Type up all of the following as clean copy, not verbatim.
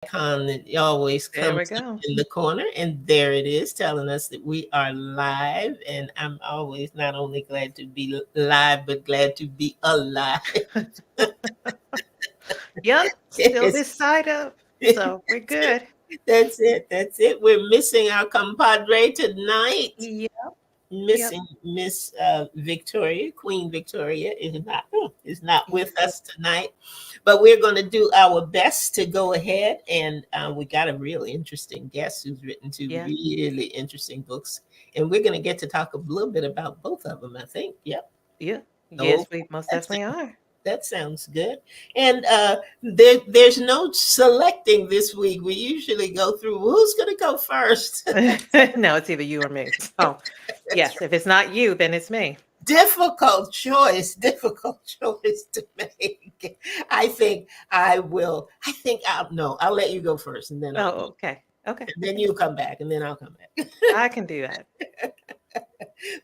icon that always There we comes up go. in the corner, and there it is, telling us that we are live. And I'm always not only glad to be live, but glad to be alive. Yep, still Yes. this side up. So we're good. That's it. That's it. We're missing our compadre tonight. Yep, yep. Missing Miss Victoria, Queen Victoria is not with Yeah. us tonight, but we're going to do our best to go ahead. And we got a really interesting guest who's written two Yeah. really interesting books, and we're going to get to talk a little bit about both of them. I think. Yep. Yeah. So Yes, we most that's definitely are. that sounds good. And there's no selecting this week. We usually go through who's going to go first. No, it's either you or me. So, That's yes, if it's not you, then it's me. difficult choice to make. I'll let you go first, and then Oh, okay. Okay. you come back, and then I'll come back. I can do that.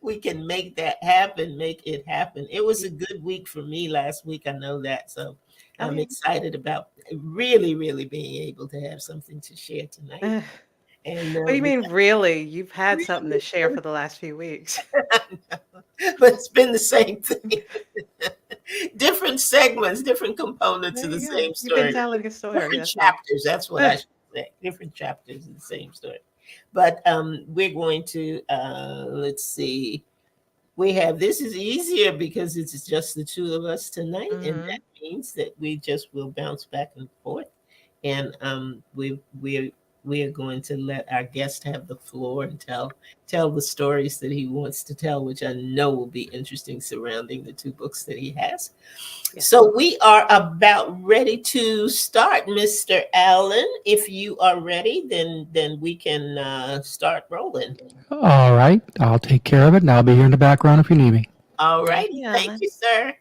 We can make that happen, make it happen. It was Y- a good week for me last week. I know that. So Oh, I'm yeah. excited about really, really being able to have something to share tonight. And What do you we mean, really? You've had something to share for the last few weeks. but it's been the same thing. Different segments, different components There of the you go. same You've been story. telling a story. Different That's all. chapters. That's what I should say. Different chapters of the same story. But we're going to let's see. We have this is easier because it's just the two of us tonight, and Mm-hmm. that means that we just will bounce back and forth. And we are going to let our guest have the floor and tell the stories that he wants to tell, which I know will be interesting surrounding the two books that he has. Yes. So we are about ready to start, Mr. Allen. If you are ready, then we can start rolling. All right, I'll take care of it, and I'll be here in the background if you need me. All Thank righty, you, thank Alan. you, sir.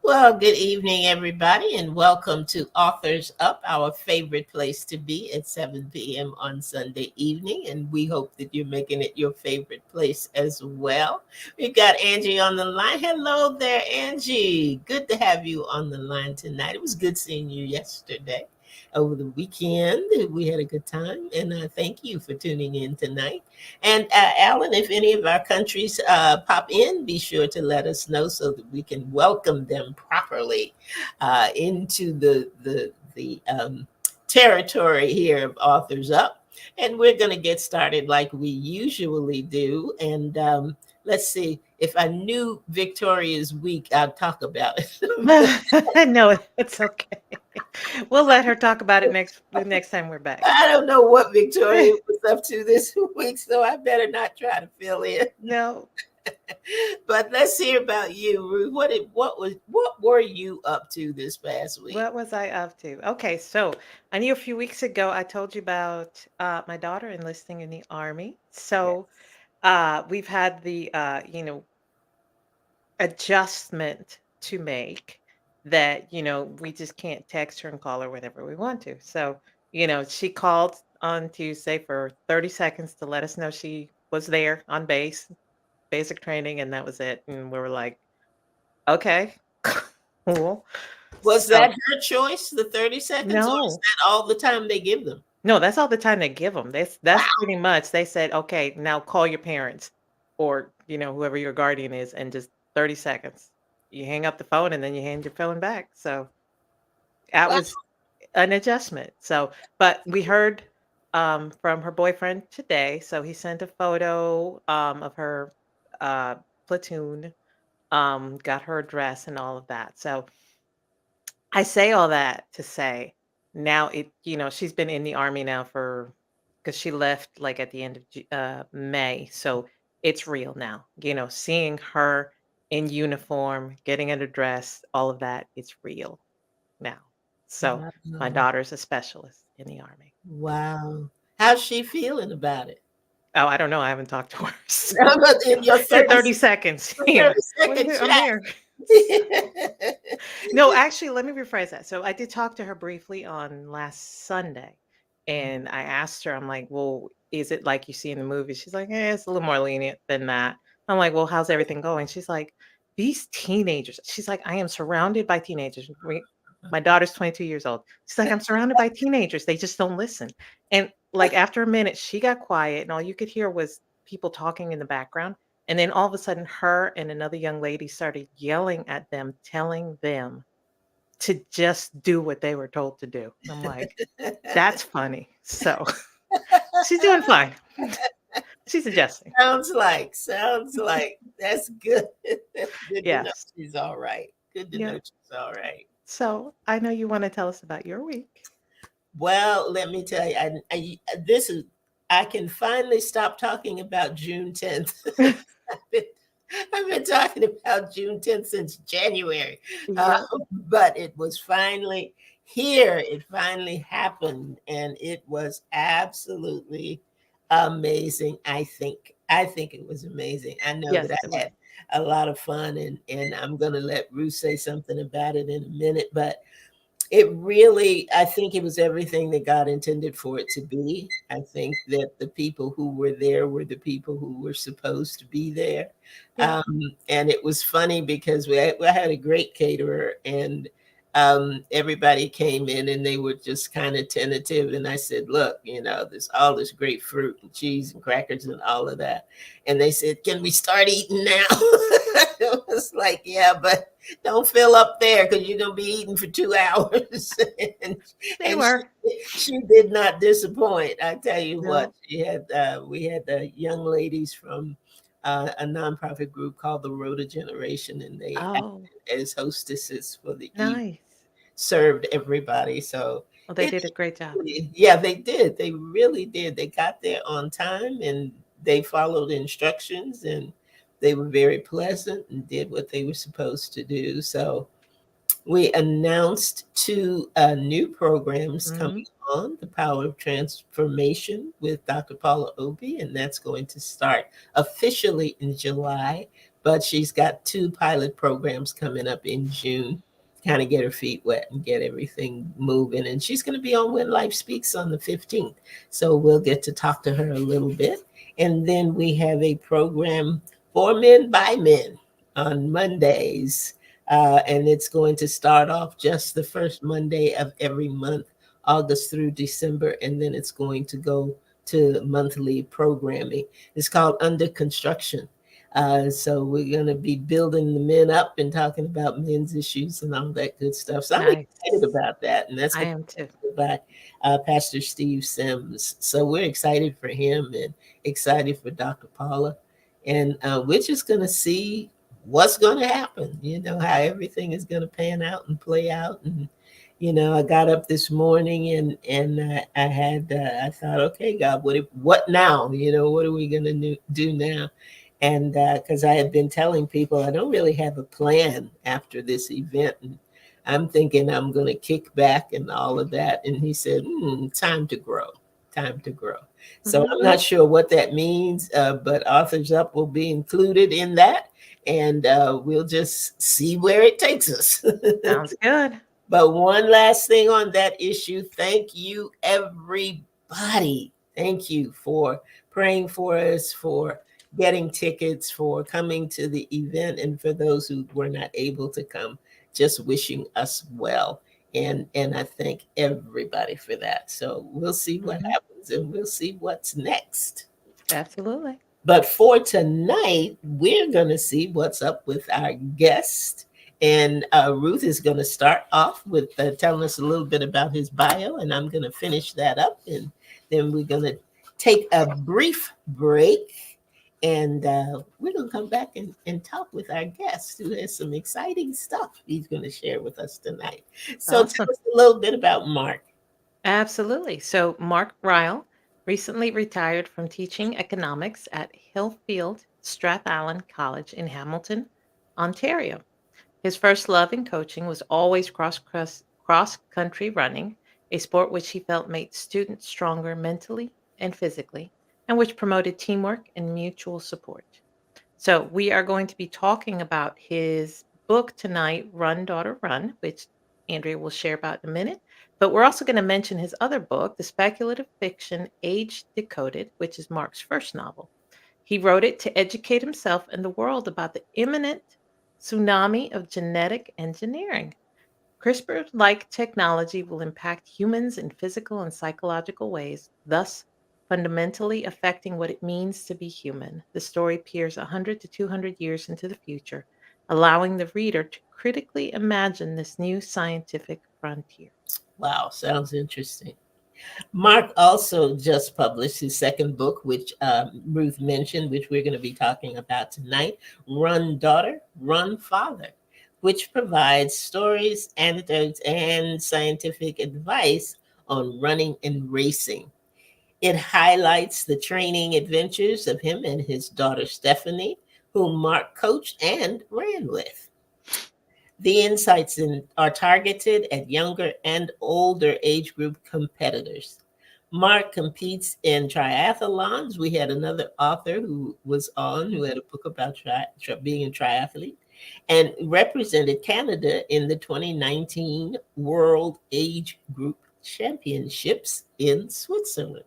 Well, good evening, everybody, and welcome to Authors Up, our favorite place to be at 7 p.m. on Sunday evening. And we hope that you're making it your favorite place as well. We've got Angie on the line. Hello there, Angie. Good to have you on the line tonight. It was good seeing you yesterday. Over the weekend, we had a good time, and thank you for tuning in tonight. And Alan, if any of our countries pop in, be sure to let us know so that we can welcome them properly into the territory here of Authors Up. And we're going to get started like we usually do. And let's see. If I knew Victoria's week, I'd talk about it. No, it's okay. We'll let her talk about it the next time we're back. I don't know what Victoria was up to this week, so I better not try to fill in. No. But let's hear about you, Ruth. What were you up to this past week? What was I up to? Okay, so I knew a few weeks ago I told you about my daughter enlisting in the army. So Yes. we've had the adjustment to make that, we just can't text her and call her whenever we want to. So, she called on Tuesday for 30 seconds to let us know she was there on base, basic training, and that was it. And we were like, okay, cool. Was that So, her choice, the 30 seconds, or is no, that all the time they give them? no, that's all the time they give them. That's Wow. pretty much, they said, okay, now call your parents or, whoever your guardian is, and just 30 seconds. You hang up the phone and then you hand your phone back. So that Wow. was an adjustment. So, but we heard from her boyfriend today. So he sent a photo of her uh, platoon, got her address and all of that. So I say all that to say now she's been in the army now because she left like at the end of May. So it's real now. Seeing her in uniform, getting an address, all of that, it's real now. So my Wow. daughter's a specialist in the army. Wow. How's she feeling about it? Oh, I don't know. I haven't talked to her. So In your 30 seconds. 30-second I'm chat. here. No, actually, let me rephrase that. So I did talk to her briefly on last Sunday, and I asked her, I'm like, well, is it like you see in the movie? She's like, it's a little more lenient than that. I'm like, well, how's everything going? She's like, these teenagers. She's like, I am surrounded by teenagers. My daughter's 22 years old. She's like, I'm surrounded by teenagers. They just don't listen. And like after a minute, she got quiet, and all you could hear was people talking in the background. And then all of a sudden, her and another young lady started yelling at them, telling them to just do what they were told to do. I'm like, that's funny. So she's doing fine. She's adjusting. Sounds like that's good. That's good to know Yes. she's all right. Good to know Yeah. she's all right. So I know you want to tell us about your week. Well, let me tell you, I can finally stop talking about June 10th. I've been talking about June 10th since January, Yeah. but it was finally here. It finally happened, and it was absolutely amazing. I think it was amazing. I know Yes, that it I was. had a lot of fun, and I'm going to let Ruth say something about it in a minute, but it really, I think it was everything that God intended for it to be. I think that the people who were there were the people who were supposed to be there. Yeah. And it was funny because we had a great caterer, and everybody came in and they were just kind of tentative. And I said, look, there's all this great fruit and cheese and crackers and all of that. And they said, can we start eating now? It was like, yeah, but don't fill up there because you're gonna be eating for 2 hours. and They and were. she did not disappoint. I tell you what, No. we had young ladies from a nonprofit group called the Rhoda Generation, and they Oh, acted as hostesses for the evening, nice. served everybody. So Well, they it did a great job. yeah, they did. They really did. They got there on time and they followed instructions, and they were very pleasant and did what they were supposed to do. So we announced 2 new programs Hmm. coming on, The Power of Transformation with Dr. Paula Obi, and that's going to start officially in July. But she's got 2 pilot programs coming up in June, kind of get her feet wet and get everything moving. And she's going to be on When Life Speaks on the 15th. So we'll get to talk to her a little bit. And then we have a program for men by men on Mondays, and it's going to start off just the first Monday of every month, August through December, and then it's going to go to monthly programming. It's called Under Construction. So we're going to be building the men up and talking about men's issues and all that good stuff. So I'm Nice. excited about that, and that's I going am too. to be by Pastor Steve Sims. So we're excited for him and excited for Dr. Paula, and we're just going to see what's going to happen, how everything is going to pan out and play out. And I got up this morning and I thought, okay, God, what now? What are we going to do now? And because I had been telling people I don't really have a plan after this event, and I'm thinking I'm going to kick back and all of that. And he said, time to grow, time to grow. So Mhm. I'm not sure what that means, but Authors Up will be included in that, and we'll just see where it takes us. Sounds good. But one last thing on that issue. Thank you, everybody. Thank you for praying for us, for getting tickets, for coming to the event, and for those who were not able to come, just wishing us well. And I thank everybody for that. So we'll see what Mhm. happens, and we'll see what's next. Absolutely. But for tonight, we're going to see what's up with our guest. And Ruth is going to start off with telling us a little bit about his bio, and I'm going to finish that up. And then we're going to take a brief break, and we're going to come back and talk with our guest who has some exciting stuff he's going to share with us tonight. So Awesome. tell us a little bit about Mark. Absolutely. So, Mark Ryle recently retired from teaching economics at Hillfield Strathallan College in Hamilton, Ontario. His first love in coaching was always cross country running, a sport which he felt made students stronger mentally and physically, and which promoted teamwork and mutual support. So, we are going to be talking about his book tonight, Run, Daughter, Run, which Andrea will share about in a minute. But we're also going to mention his other book, the speculative fiction Age Decoded, which is Mark's first novel. He wrote it to educate himself and the world about the imminent tsunami of genetic engineering. CRISPR like technology will impact humans in physical and psychological ways, thus fundamentally affecting what it means to be human. The story peers 100 to 200 years into the future, allowing the reader to critically imagine this new scientific frontier. Wow, sounds interesting. Mark also just published his second book, which Ruth mentioned, which we're going to be talking about tonight, Run, Daughter, Run, Father, which provides stories, anecdotes, and scientific advice on running and racing. It highlights the training adventures of him and his daughter, Stephanie, whom Mark coached and ran with. The insights are targeted at younger and older age group competitors. Mark competes in triathlons. We had another author who was on who had a book about being a triathlete and represented Canada in the 2019 World Age Group Championships in Switzerland.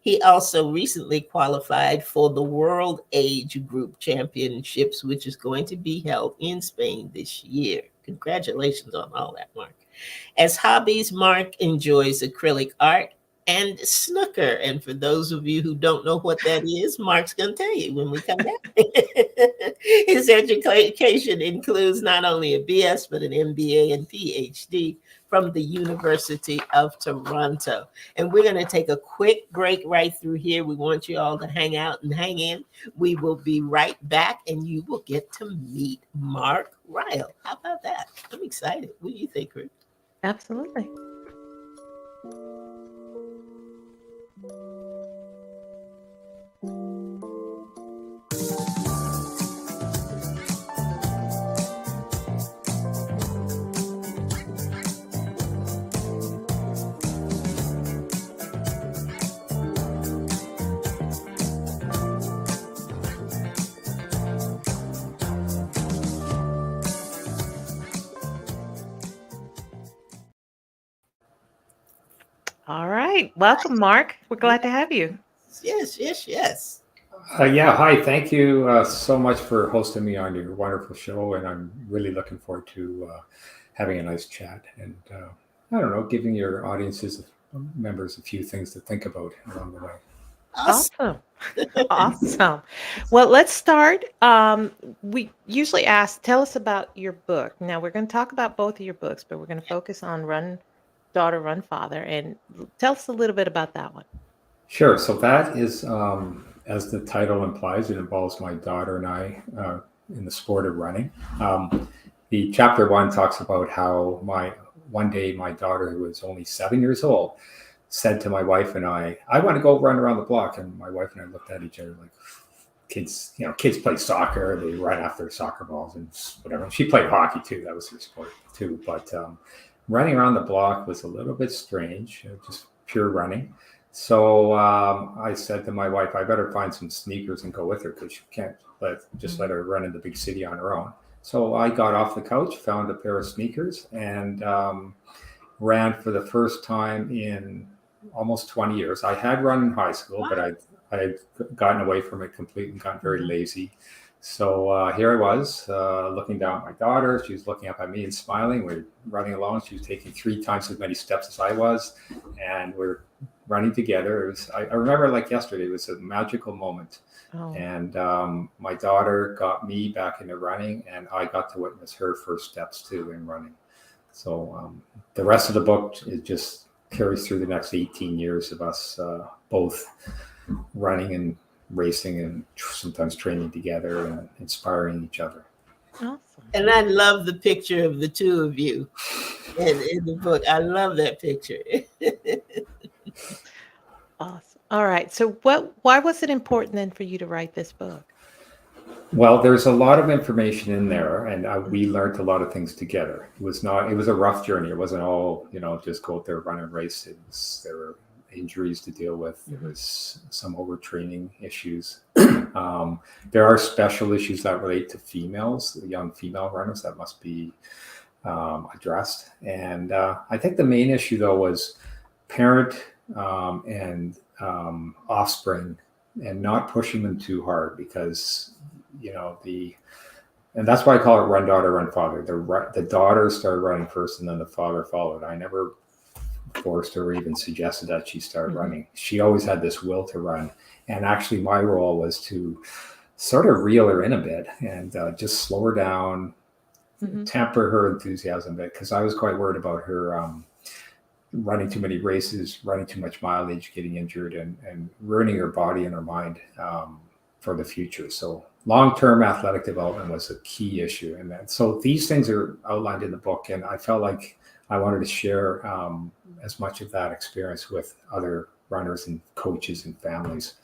He also recently qualified for the World Age Group Championships, which is going to be held in Spain this year. Congratulations on all that, Mark. As hobbies, Mark enjoys acrylic art and snooker. And for those of you who don't know what that is, Mark's going to tell you when we come back. His education includes not only a BS, but an MBA and PhD from the University of Toronto. And we're going to take a quick break right through here. We want you all to hang out and hang in. We will be right back, and you will get to meet Mark Ryle. How about that? I'm excited. What do you think, Ruth? Absolutely. All right. Welcome, Mark. We're glad to have you. Yes. Yeah, hi. Thank you so much for hosting me on your wonderful show, and I'm really looking forward to having a nice chat and I don't know, giving your audiences members a few things to think about along the way. Awesome. Awesome. Well, let's start. We usually ask, tell us about your book. Now, we're going to talk about both of your books, but we're going to focus on Run, Daughter, Run, Father. And tell us a little bit about that one. Sure. So that is, as the title implies, it involves my daughter and I in the sport of running. The chapter one talks about how one day my daughter, who was only 7 years old, said to my wife and I want to go run around the block. And my wife and I looked at each other like, kids play soccer. They run after soccer balls and whatever. She played hockey too. That was her sport too. But running around the block was a little bit strange, just pure running. So I said to my wife, I better find some sneakers and go with her because she can't let her run in the big city on her own. So I got off the couch, found a pair of sneakers, and ran for the first time in almost 20 years. I had run in high school, but I had gotten away from it completely and gotten very lazy. So here I was looking down at my daughter. She was looking up at me and smiling. We're running along. She was taking 3 times as many steps as I was. And we're running together. I remember like yesterday, it was a magical moment. Oh, And my daughter got me back into running, and I got to witness her first steps too in running. So the rest of the book it just carries through the next 18 years of us both running and racing and sometimes training together and inspiring each other. awesome. And I love the picture of the two of you in the book. I love that picture. Awesome. All right. So why was it important then for you to write this book? Well, there's a lot of information in there, and we learned a lot of things together. It was a rough journey. It wasn't all, just go out there, run and race. There were injuries to deal with. There was some overtraining issues. There are special issues that relate to females, the young female runners that must be addressed. And I think the main issue though was parent and offspring and not pushing them too hard because and that's why I call it run daughter, run father. The daughter started running first and then the father followed. I never forced her or even suggested that she start running. She always had this will to run. And actually my role was to sort of reel her in a bit and just slow her down, temper her enthusiasm a bit, because I was quite worried about her running too many races, running too much mileage, getting injured and ruining her body and her mind for the future. So long-term athletic development was a key issue. And so these things are outlined in the book. And I felt like I wanted to share as much of that experience with other runners and coaches and families.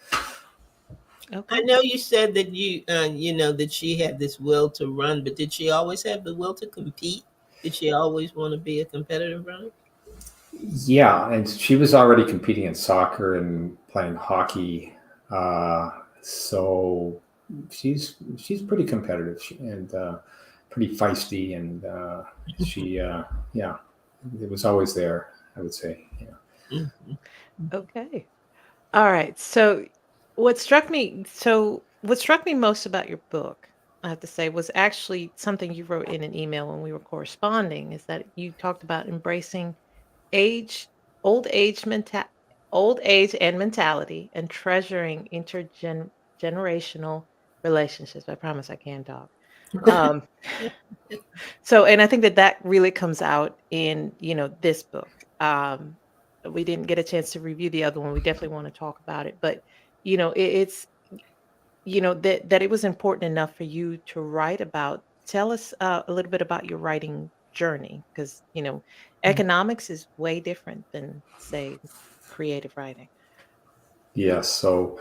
Okay. I know you said that that she had this will to run, but did she always have the will to compete? Did she always want to be a competitive runner? Yeah, and she was already competing in soccer and playing hockey. So she's pretty competitive and pretty feisty, and she it was always there, I would say. Yeah. Okay. All right. So what struck me most about your book, I have to say, was actually something you wrote in an email when we were corresponding, is that you talked about embracing old age and mentality, and treasuring intergenerational relationships. I promise I can talk. So, and I think that really comes out in, this book. We didn't get a chance to review the other one. We definitely want to talk about it, but it's that it was important enough for you to write about. Tell us a little bit about your writing journey, because economics is way different than, say, creative writing. Yes. So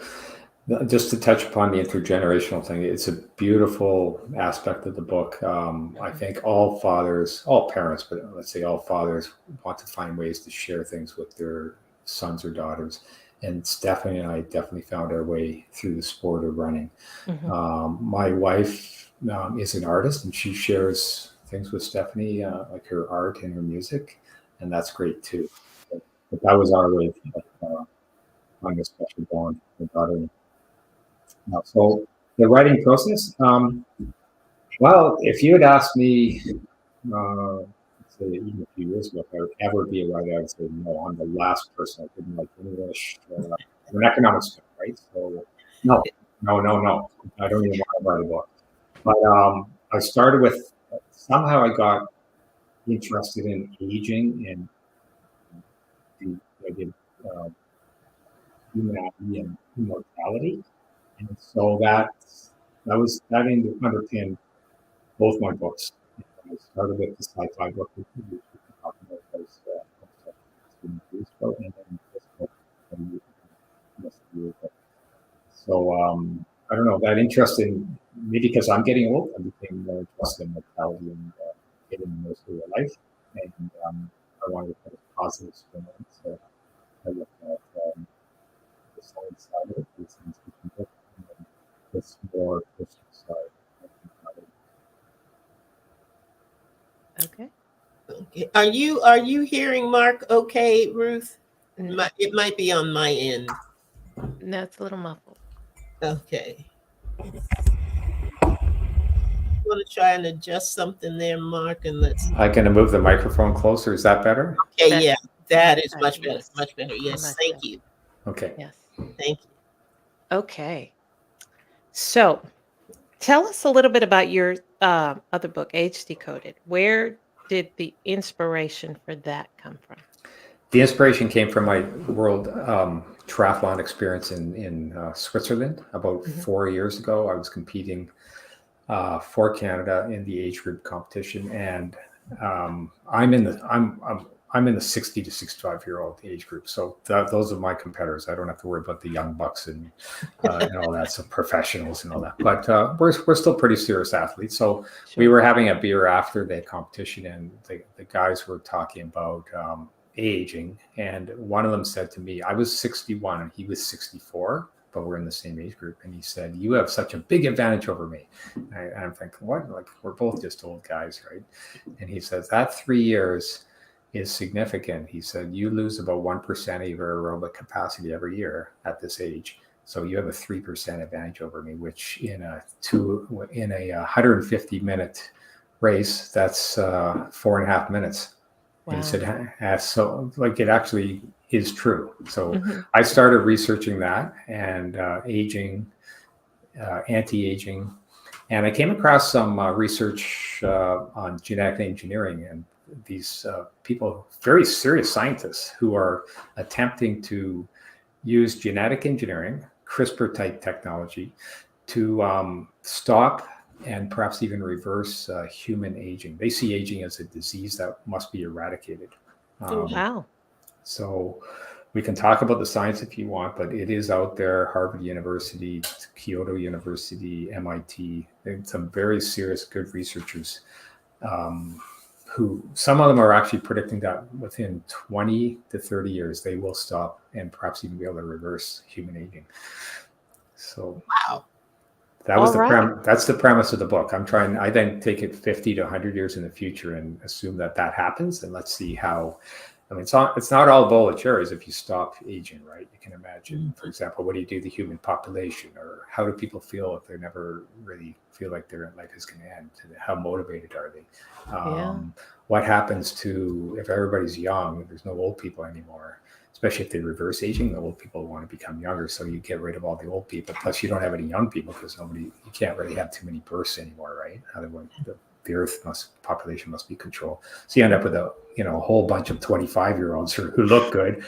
just to touch upon the intergenerational thing, it's a beautiful aspect of the book. I think all parents, but let's say all fathers want to find ways to share things with their sons or daughters. And Stephanie and I definitely found our way through the sport of running. My wife is an artist, and she shares things with Stephanie, like her art and her music, and that's great too. But that was our way of finding a special bond with her daughter. So the writing process, well, if you had asked me, say even a few years ago, if I would ever be a writer, I would say no. I'm the last person. I didn't like English. I'm an economics student, right? So no. I don't even want to write a book. But I started with, somehow I got interested in aging and the idea of humanity and immortality. And so that underpinned both my books. I started with the sci-fi book, which we can talk about those and then this book. So I don't know, that interest in, maybe because I'm getting old, I became more interested in mortality and getting most of your life. And I wanted to put a positive spin on it. So I looked at the science side of it, the science fiction book, and then this more personal side. Okay. Okay. Are you hearing Mark okay, Ruth? It might be on my end. No, it's a little muffled. Okay. Want to try and adjust something there, Mark, and let's. I can move the microphone closer. Is that better? Okay, yeah, That is Okay, much better. yes, Much better. Yes. much Thank better. you. Okay. Yes. Thank you. Okay. So tell us a little bit about your other book, Age Decoded. Where did the inspiration for that come from? The inspiration came from my world triathlon experience in Switzerland about Mhm. 4 years ago. I was competing for Canada in the age group competition, and I'm in the 60 to 65-year-old age group. So those are my competitors. I don't have to worry about the young bucks and all that, some professionals and all that. But we're still pretty serious athletes. So we Sure. were having a beer after the competition, and the guys were talking about aging, and one of them said to me, I was 61 and he was 64, but we're in the same age group, and he said, you have such a big advantage over me. And I'm thinking, what? Like, we're both just old guys, right? And he says that 3 years is significant. He said, you lose about 1% of your aerobic capacity every year at this age, so you have a 3% advantage over me, which in a 150-minute race, that's 4.5 minutes. And he Wow. said, so like, it actually is true. So Mhm. I started researching that and aging, anti-aging, and I came across some research on genetic engineering, and these people, very serious scientists, who are attempting to use genetic engineering, CRISPR type technology, to stop and perhaps even reverse human aging. They see aging as a disease that must be eradicated. Wow. So we can talk about the science if you want, but it is out there. Harvard University, Kyoto University, MIT, some very serious, good researchers who, some of them are actually predicting that within 20 to 30 years, they will stop and perhaps even be able to reverse human aging. So Wow. that was All right. that's the premise of the book. I then take it 50 to 100 years in the future and assume that happens. And let's see how, I mean, it's not all bowl of cherries if you stop aging, right? You can imagine, for example, what do you do to the human population, or how do people feel if they never really feel like their life is going to end? How motivated are they? Yeah. What happens to, if everybody's young, there's no old people anymore, especially if they reverse aging, the old people want to become younger. So you get rid of all the old people. Plus you don't have any young people because you can't really have too many births anymore, right? Otherwise the Earth population must be controlled. So you end up with a whole bunch of 25-year-olds who look good,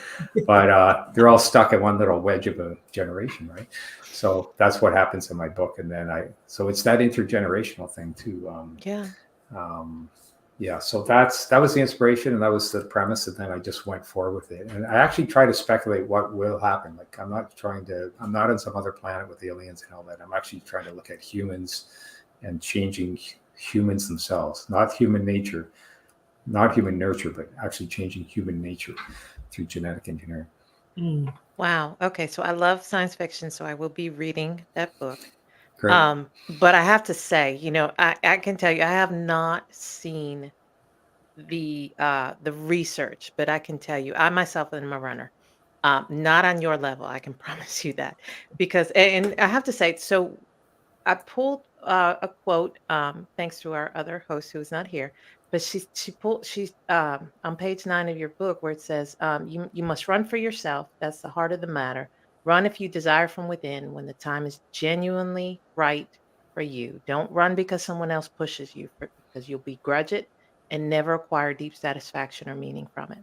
but they're all stuck in one little wedge of a generation, right? So that's what happens in my book. And then so it's that intergenerational thing too. Yeah. Yeah, so that was the inspiration, and that was the premise, and then I just went forward with it. And I actually try to speculate what will happen. Like, I'm not on some other planet with aliens and all that. I'm actually trying to look at humans and changing humans themselves, not human nature, not human nurture, but actually changing human nature through genetic engineering. Mm. Wow. Okay. So I love science fiction, so I will be reading that book. Great. But I have to say, I can tell you, I have not seen the research, but I can tell you, I myself am a runner. Not on your level, I can promise you that. Because and I have to say, so I pulled a quote, thanks to our other host who is not here, but she's on page 9 of your book where it says, you must run for yourself. That's the heart of the matter. Run if you desire from within when the time is genuinely right for you. Don't run because someone else pushes you, because you'll begrudge it and never acquire deep satisfaction or meaning from it.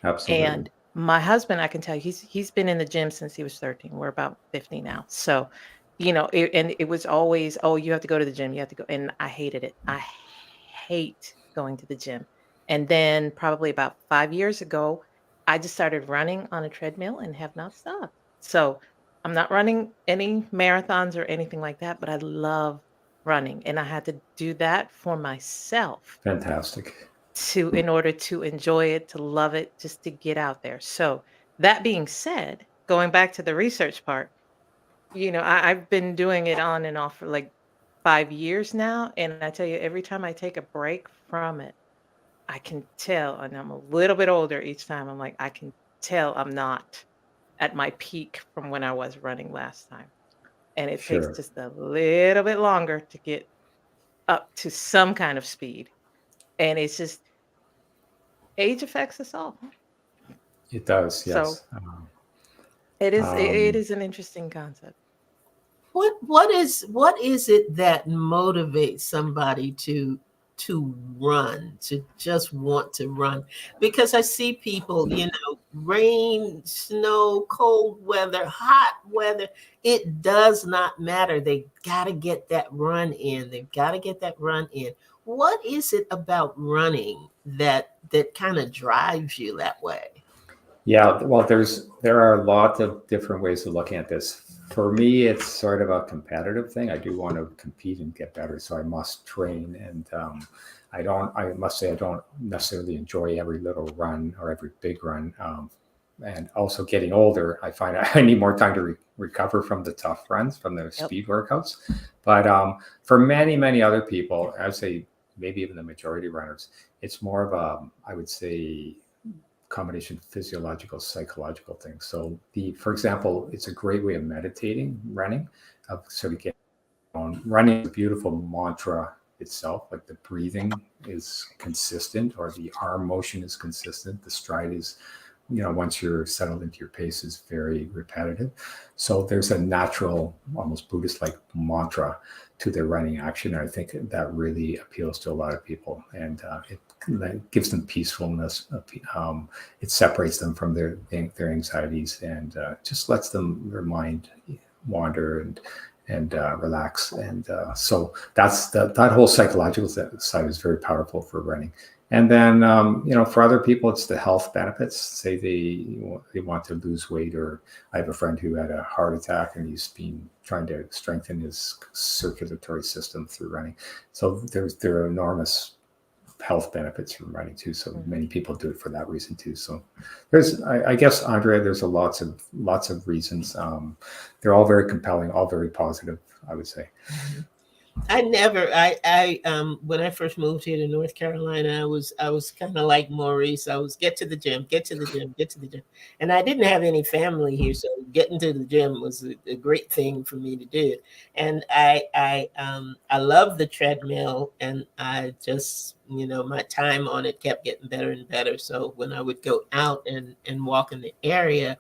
Absolutely. And my husband, I can tell you, he's been in the gym since he was 13. We're about 50 now. So, and it was always, oh, you have to go to the gym. You have to go. And I hated it. I hate going to the gym. And then probably about 5 years ago, I just started running on a treadmill and have not stopped. So I'm not running any marathons or anything like that, but I love running. And I had to do that for myself Fantastic. in order to enjoy it, to love it, just to get out there. So that being said, going back to the research part, I've been doing it on and off for like 5 years now. And I tell you, every time I take a break from it, I can tell, and I'm a little bit older each time. I'm like, I can tell I'm not at my peak from when I was running last time. And it takes Sure. just a little bit longer to get up to some kind of speed. And it's just age affects us all. It does, So yes. it Um, is an interesting concept. What is it that motivates somebody to run, to just want to run? Because I see people, rain, snow, cold weather, hot weather, it does not matter. They got to get that run in. They've got to get that run in. What is it about running that kind of drives you that way? Yeah, well, there are a lot of different ways of looking at this. For me, it's sort of a competitive thing. I do want to compete and get better, so I must train. And I don't. I must say, I don't necessarily enjoy every little run or every big run. And also, getting older, I find I need more time to recover from the tough runs, from the Yep. speed workouts. But for many other people, I would say maybe even the majority of runners, it's more of a, I would say, combination of physiological, psychological things. So for example, it's a great way of meditating, running, of sort of getting on. Running is a beautiful mantra itself. Like the breathing is consistent, or the arm motion is consistent. The stride is, once you're settled into your pace, is very repetitive. So there's a natural, almost Buddhist-like mantra to their running action. And I think that really appeals to a lot of people, and it gives them peacefulness. It separates them from their anxieties, and just lets their mind wander and relax. And so that whole psychological side is very powerful for running. And then, for other people, it's the health benefits. Say they want to lose weight, or I have a friend who had a heart attack and he's been trying to strengthen his circulatory system through running. So there are enormous health benefits from running too. So many people do it for that reason too. So I guess, Andrea, there's lots of reasons. They're all very compelling, all very positive, I would say. When I first moved here to North Carolina, I was kind of like Maurice. I was get to the gym, get to the gym, get to the gym. And I didn't have any family here, so getting to the gym was a great thing for me to do. And I love the treadmill, and I just, my time on it kept getting better and better. So when I would go out and walk in the area,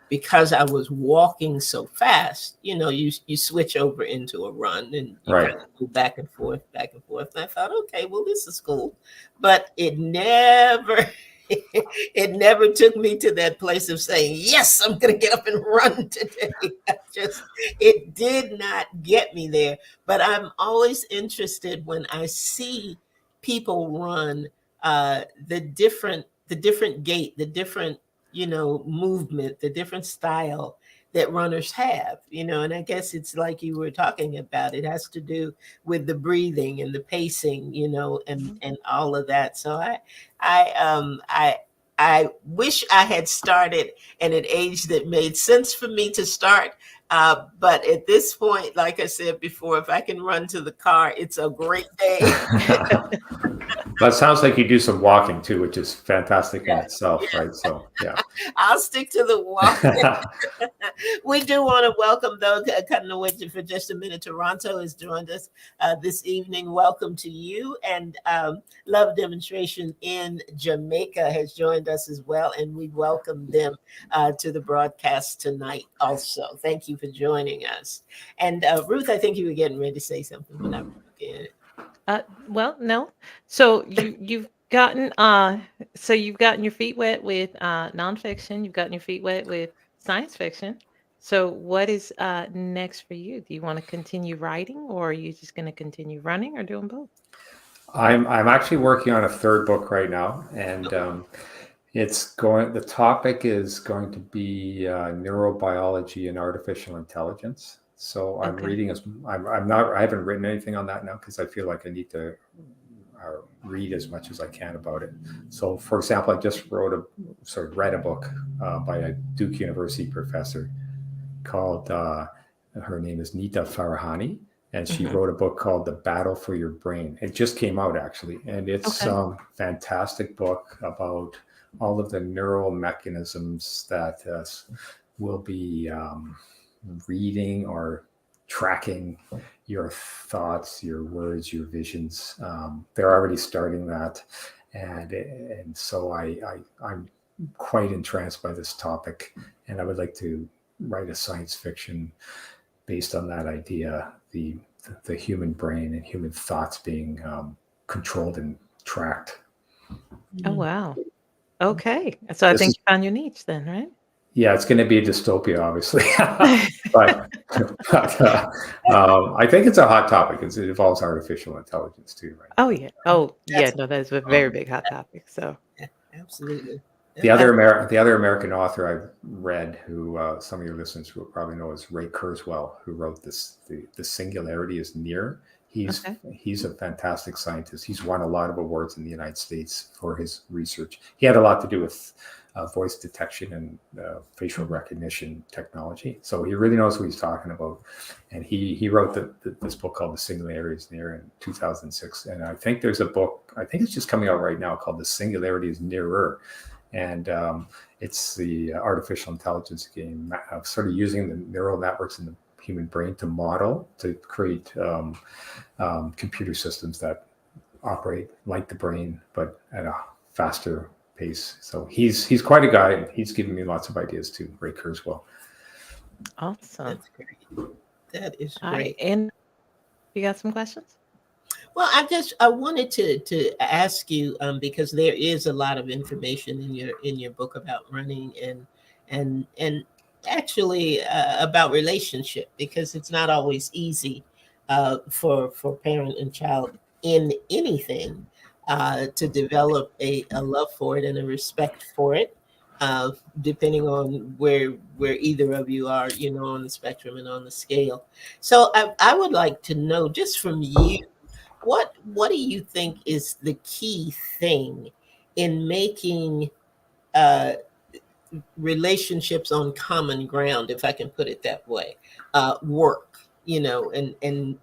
because I was walking so fast, you switch over into a run, and you Right. kind of go back and forth, back and forth. And I thought, okay, well, this is cool. But it never it never took me to that place of saying, yes, I'm going to get up and run today. It did not get me there. But I'm always interested when I see people run, the different gait, the different movement, the different style that runners have, and I guess it's like you were talking about, it has to do with the breathing and the pacing, and all of that. So I wish I had started at an age that made sense for me to start. But at this point, like I said before, if I can run to the car, it's a great day. But it sounds like you do some walking too, which is fantastic in Yeah, itself, yeah. right? So, yeah. I'll stick to the walk. We do want to welcome, though, cutting away for just a minute. Toronto has joined us this evening. Welcome to you. And Love Demonstration in Jamaica has joined us as well. And we welcome them to the broadcast tonight also. Thank you for joining us. And Ruth, I think you were getting ready to say something when I was looking at it. Well, no. So you've gotten your feet wet with nonfiction. You've gotten your feet wet with science fiction. So what is next for you? Do you want to continue writing, or are you just going to continue running, or doing both? I'm actually working on a third book right now, and the topic is going to be neurobiology and artificial intelligence. So I'm Okay. reading I haven't written anything on that now, because I feel like I need to read as much as I can about it. So, for example, I just read a book by a Duke University professor called, her name is Nita Farahani, and she Mhm. wrote a book called The Battle for Your Brain. It just came out, actually, and it's Okay. a fantastic book about all of the neural mechanisms that will be reading or tracking your thoughts, your words, your visions. They're already starting that, and so I'm quite entranced by this topic, and I would like to write a science fiction based on that idea, the human brain and human thoughts being controlled and tracked. Oh, wow. Okay. So I This think is you found your niche then, right? Yeah, it's going to be a dystopia, obviously, but I think it's a hot topic. It involves artificial intelligence too, right? Oh, yeah. Oh, yeah. That's No, that is a very Um, big hot topic. So, absolutely. the other American author I've read, who some of your listeners will probably know, is Ray Kurzweil, who wrote this. The singularity is near. okay. He's a fantastic scientist. He's won a lot of awards in the United States for his research. He had a lot to do with voice detection and facial recognition technology. So he really knows what he's talking about. And he wrote this book called The Singularity is Near in 2006. And I think there's a book, I think it's just coming out right now, called The Singularity is Nearer. And it's the artificial intelligence game of sort of using the neural networks in the human brain to model, to create computer systems that operate like the brain, but at a faster pace. So he's quite a guy, and he's given me lots of ideas too, Ray Kurzweil. Awesome. That's great. That is All right. great. And you got some questions? Well, I wanted to ask you because there is a lot of information in your book about running and actually about relationship, because it's not always easy for parent and child in anything to develop a love for it and a respect for it, depending on where either of you are, on the spectrum and on the scale. So I would like to know, just from you, what do you think is the key thing in making relationships on common ground, if I can put it that way, work, and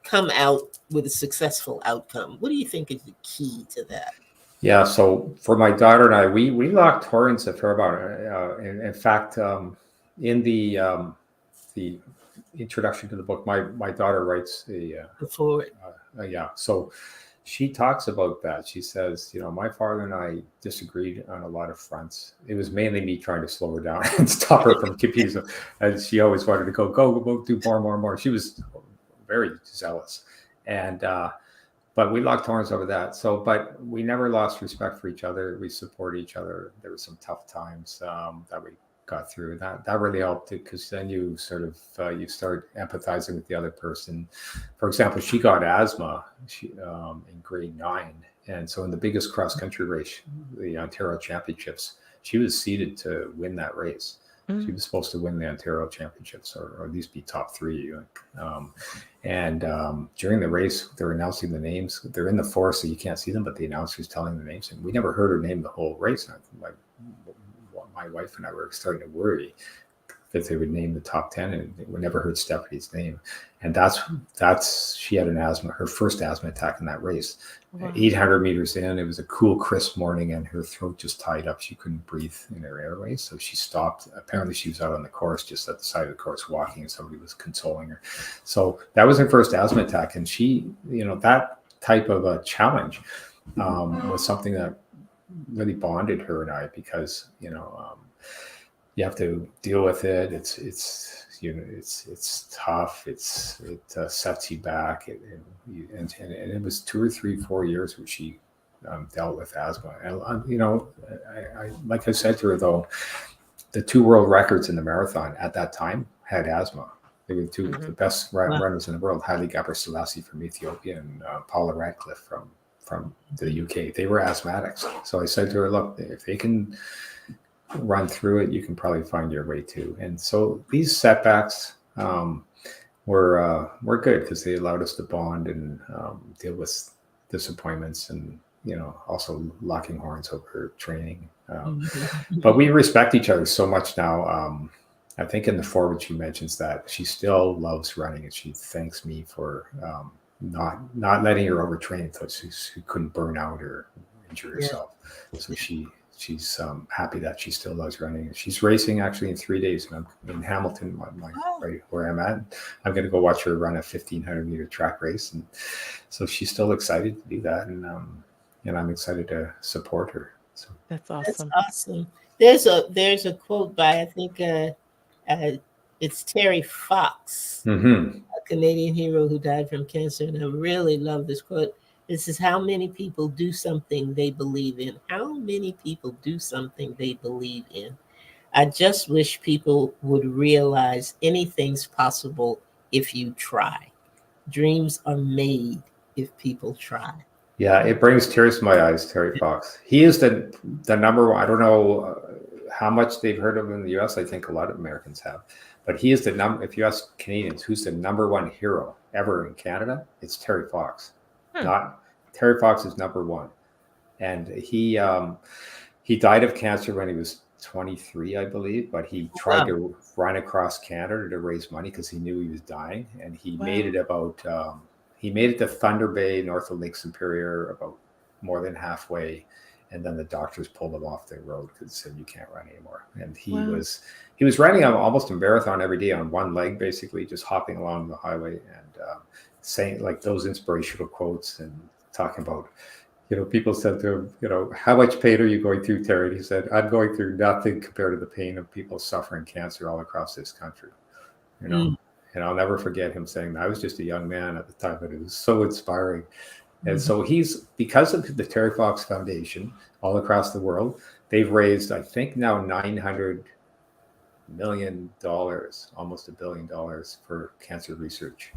come out with a successful outcome? What do you think is the key to that? Yeah, so for my daughter and I, we locked horns a fair amount. In fact, in the introduction to the book, my daughter writes Before yeah. So she talks about that. She says, my father and I disagreed on a lot of fronts. It was mainly me trying to slow her down and stop her from competing. And she always wanted to go, do more. She was very zealous. And, but we locked horns over that. So, but we never lost respect for each other. We support each other. There were some tough times that we got through. That really helped, because then you sort of you start empathizing with the other person. For example, she got asthma in grade 9, and so in the biggest cross country race, the Ontario Championships, she was seeded to win that race. She was supposed to win the Ontario Championships, or at least be top 3. And during the race, they're announcing the names. They're in the forest, so you can't see them, but the announcer's telling the names. And we never heard her name the whole race. And my wife and I were starting to worry that they would name the top 10, and we never heard Stephanie's name. And she had her first asthma attack in that race. Wow. 800 meters in, it was a cool, crisp morning, and her throat just tied up. She couldn't breathe in her airways, so she stopped. Apparently she was out on the course, just at the side of the course, walking, and somebody was consoling her. So that was her first asthma attack, and she, that type of a challenge was something that really bonded her and I, because you have to deal with it. It's tough. It sets you back. And it was 2 or 3, 4 years where she dealt with asthma. And I like I said to her, though, the 2 world records in the marathon at that time had asthma. They were 2 of the best runners in the world: Haile Gebrselassie from Ethiopia and Paula Radcliffe from the UK. They were asthmatics. So I said to her, look, if they can run through it, you can probably find your way too. And so these setbacks were good, because they allowed us to bond and deal with disappointments, and also locking horns over training. But we respect each other so much now. I think in the foreword she mentions that she still loves running, and she thanks me for not letting her overtrain until she couldn't burn out or injure herself. So she's happy that she still loves running. She's racing actually in 3 days, and I'm in Hamilton, right where I'm at. I'm going to go watch her run a 1,500 meter track race, and so she's still excited to do that, and I'm excited to support her. So, That's That's awesome. awesome. There's a quote by, I think, it's Terry Fox, mhm. a Canadian hero who died from cancer, and I really love this quote. This is, how many people do something they believe in. How many people do something they believe in? I just wish people would realize anything's possible if you try. Dreams are made if people try. Yeah, it brings tears to my eyes, Terry Fox. He is the number one. I don't know how much they've heard of him in the U.S. I think a lot of Americans have, but he is the number. If you ask Canadians who's the number one hero ever in Canada, it's Terry Fox. Hmm. Not Terry Fox is number one, and he died of cancer when he was 23, I believe. But he tried Wow. to run across Canada to raise money because he knew he was dying, and he made Wow. it about. He made it to Thunder Bay, north of Lake Superior, about more than halfway, and then the doctors pulled him off the road because said you can't run anymore. And Wow. he was running almost a marathon every day on one leg, basically just hopping along the highway and saying like those inspirational quotes and talking about. People said to him, how much pain are you going through, Terry? And he said, I'm going through nothing compared to the pain of people suffering cancer all across this country. Mm. And I'll never forget him saying that. I was just a young man at the time, but it was so inspiring. And Mhm. so because of the Terry Fox Foundation all across the world, they've raised, I think now $900 million, almost $1 billion for cancer research,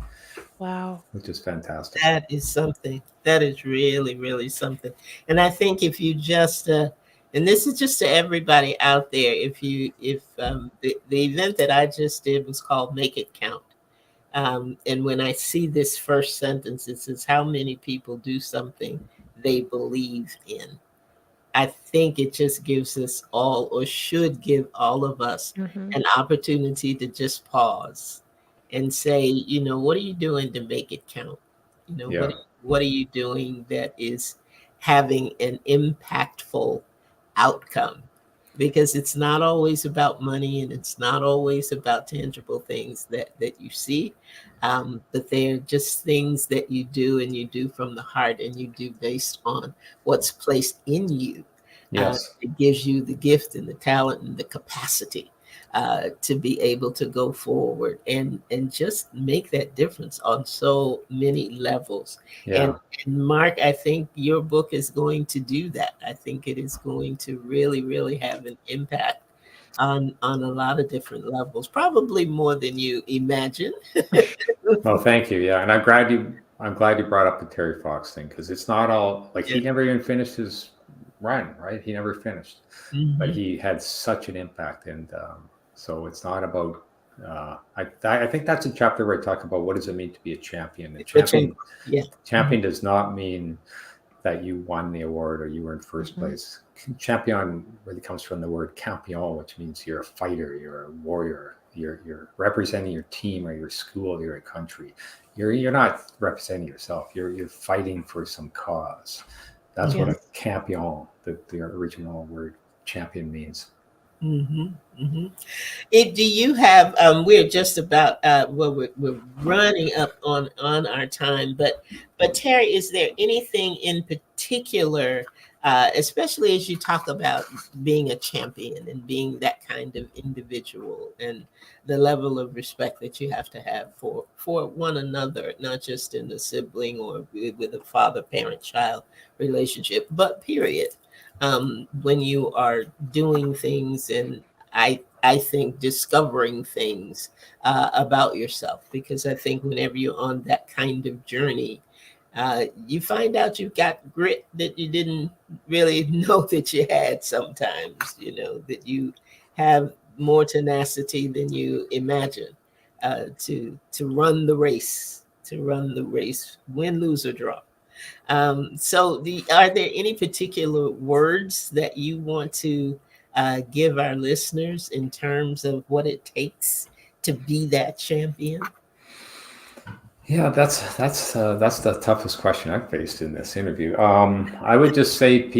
Wow. which is fantastic. That is something. That is really, really something. And I think if you just, and this is just to everybody out there, if the event that I just did was called Make It Count. And when I see this first sentence, it says, how many people do something they believe in? I think it just gives us all, or should give all of us, Mm-hmm. an opportunity to just pause and say, what are you doing to make it count? Yeah. What are you doing that is having an impactful outcome? Because it's not always about money, and it's not always about tangible things that you see, but they're just things that you do, and you do from the heart, and you do based on what's placed in you. Yes. It gives you the gift and the talent and the capacity to be able to go forward and just make that difference on so many levels. Yeah. And Mark, I think your book is going to do that. I think it is going to really, really have an impact on a lot of different levels, probably more than you imagine. Well, thank you. Yeah, and I'm glad you brought up the Terry Fox thing because it's not all like he Yeah. never even finished his run, right? He never finished, but Mhm. he had such an impact, and so it's not about. I think that's a chapter where I talk about what does it mean to be a champion. A Which one? champion Yeah. champion does not mean that you won the award or you were in 1st Mhm. place. Champion really comes from the word campion, which means you're a fighter, you're a warrior, you're representing your team or your school or your country. You're not representing yourself. You're fighting for some cause. That's what a Yes. campion, the original word champion, means. Hmm. Hmm. Do you have? We're just about. Well, we're running up on our time, but Terry, is there anything in particular, especially as you talk about being a champion and being that kind of individual, and the level of respect that you have to have for one another, not just in a sibling or with a father parent child relationship, but period. When you are doing things, and I think discovering things about yourself, because I think whenever you're on that kind of journey, you find out you've got grit that you didn't really know that you had. Sometimes, that you have more tenacity than you imagine, to run the race, win, lose, or draw. Are there any particular words that you want to give our listeners in terms of what it takes to be that champion? Yeah, that's the toughest question I've faced in this interview. I would just say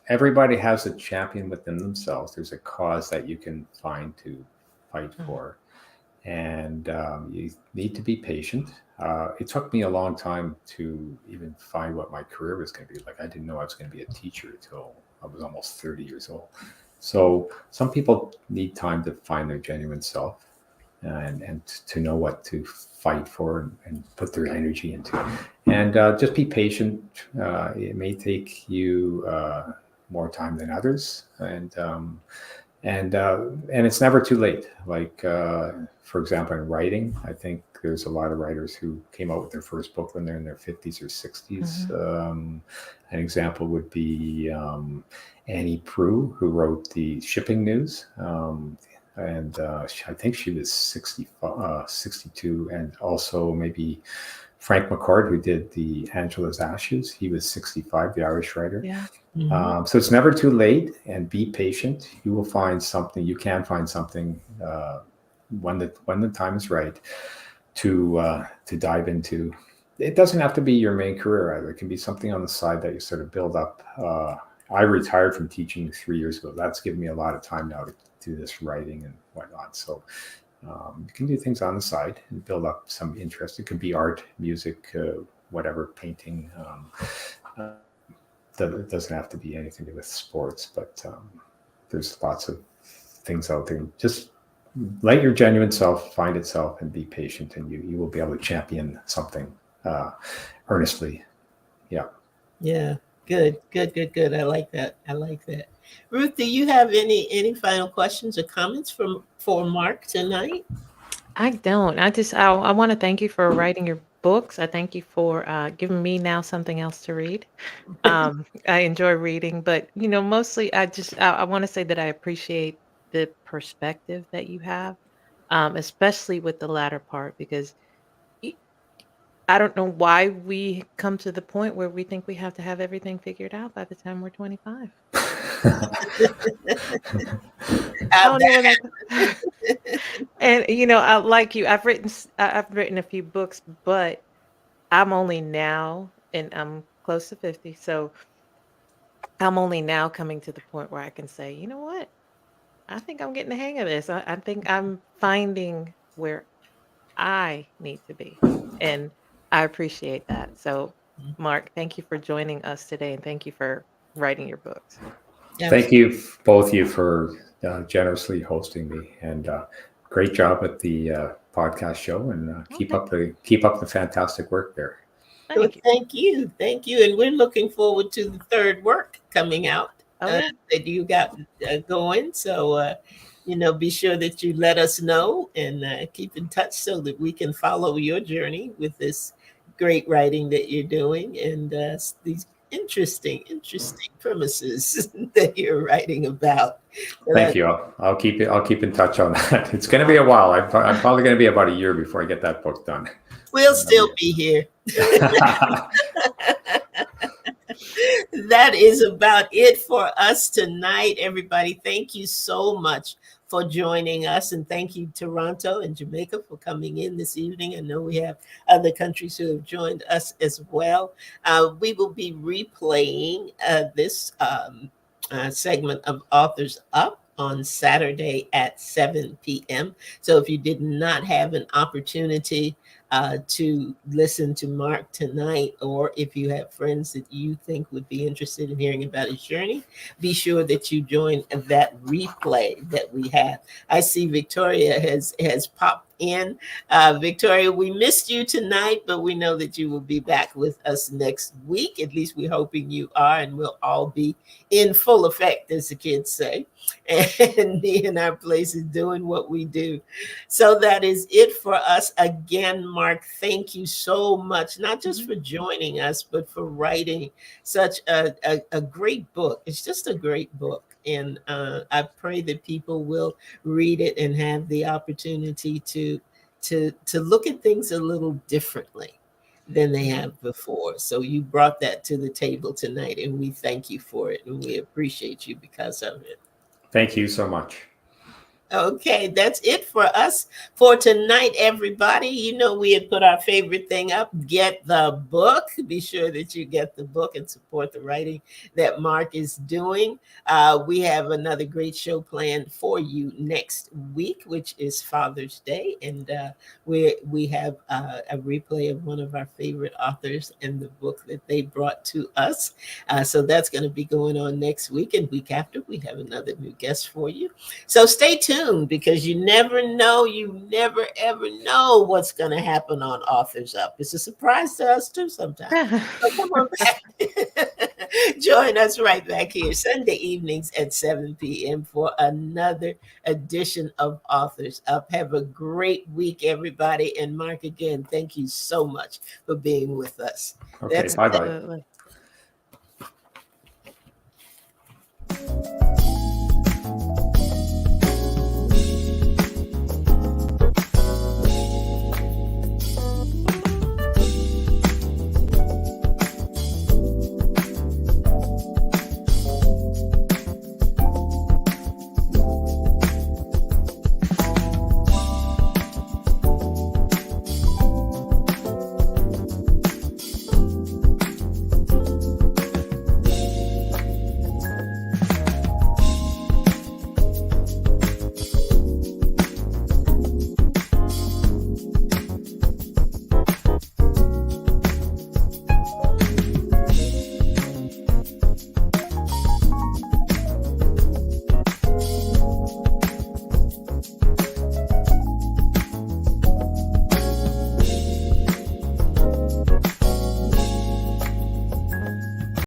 everybody has a champion within themselves. There's a cause that you can find to fight Mhm. for, and you need to be patient. It took me a long time to even find what my career was going to be like. I didn't know I was going to be a teacher until I was almost 30 years old. So some people need time to find their genuine self and to know what to fight for and put their energy into. And just be patient. It may take you more time than others, and it's never too late. Like for example, in writing, I think there's a lot of writers who came out with their first book when they're in their 50s or 60s. An example would be Annie Proulx, who wrote the shipping news. And I think she was 62, and also maybe Frank McCord, who did the Angela's Ashes. He was 65, the Irish writer. Yeah. So it's never too late, and be patient. You will find something. You can find something when the time is right to dive into. It doesn't have to be your main career either. It can be something on the side that you sort of build up. I retired from teaching 3 years ago. That's given me a lot of time now to do this writing and whatnot. So you can do things on the side and build up some interest. It could be art, music, whatever, painting. It doesn't have to be anything to do with sports, but there's lots of things out there. Just let your genuine self find itself and be patient, and you will be able to champion something earnestly. Yeah. Yeah. Good. I like that. Ruth, do you have any final questions or comments for Mark tonight? I don't. I want to thank you for writing your books. I thank you for giving me now something else to read. I enjoy reading, but mostly I want to say that I appreciate the perspective that you have, especially with the latter part, because I don't know why we come to the point where we think we have to have everything figured out by the time we're 25. I don't know where that. And I like you. I've written a few books, but I'm only now, and I'm close to 50, so I'm only now coming to the point where I can say, you know what? I think I'm getting the hang of this. I think I'm finding where I need to be, and I appreciate that. So, Mark, thank you for joining us today, and thank you for writing your books. Thank you, both of you, for generously hosting me, and great job at the podcast show, and keep up the fantastic work there. Thank you, and we're looking forward to the third work coming out that you got going. So, be sure that you let us know and keep in touch so that we can follow your journey with this great writing that you're doing and these interesting premises that you're writing about. Thank you. I'll keep in touch on that. It's going to be a while. I'm probably going to be about a year before I get that book done. We'll still be here. That is about it for us tonight, everybody. Thank you so much for joining us, and thank you, Toronto and Jamaica, for coming in this evening. I know we have other countries who have joined us as well. We will be replaying this segment of Authors Up on Saturday at 7 p.m. So if you did not have an opportunity to listen to Mark tonight, or if you have friends that you think would be interested in hearing about his journey, be sure that you join that replay that we have. I see Victoria has popped in. Victoria, we missed you tonight, but we know that you will be back with us next week. At least we're hoping you are, and we'll all be in full effect, as the kids say, and be in our places doing what we do. So that is it for us. Again, Mark, thank you so much, not just for joining us, but for writing such a great book. It's just a great book. And I pray that people will read it and have the opportunity to look at things a little differently than they have before. So you brought that to the table tonight, and we thank you for it, and we appreciate you because of it. Thank you so much. Okay, that's it for us for tonight, everybody. You know, we had put our favorite thing up. Get the book. Be sure that you get the book and support the writing that Mark is doing. We have another great show planned for you next week, which is Father's Day. And we have a replay of one of our favorite authors and the book that they brought to us. So that's going to be going on next week. And week after, we have another new guest for you. So stay tuned, because you never know, you never ever know what's going to happen on Authors Up. It's a surprise to us too sometimes. So come on back. Join us right back here Sunday evenings at 7 p.m. for another edition of Authors Up. Have a great week, everybody. And Mark, again, thank you so much for being with us. Okay, That's bye-bye. Absolutely.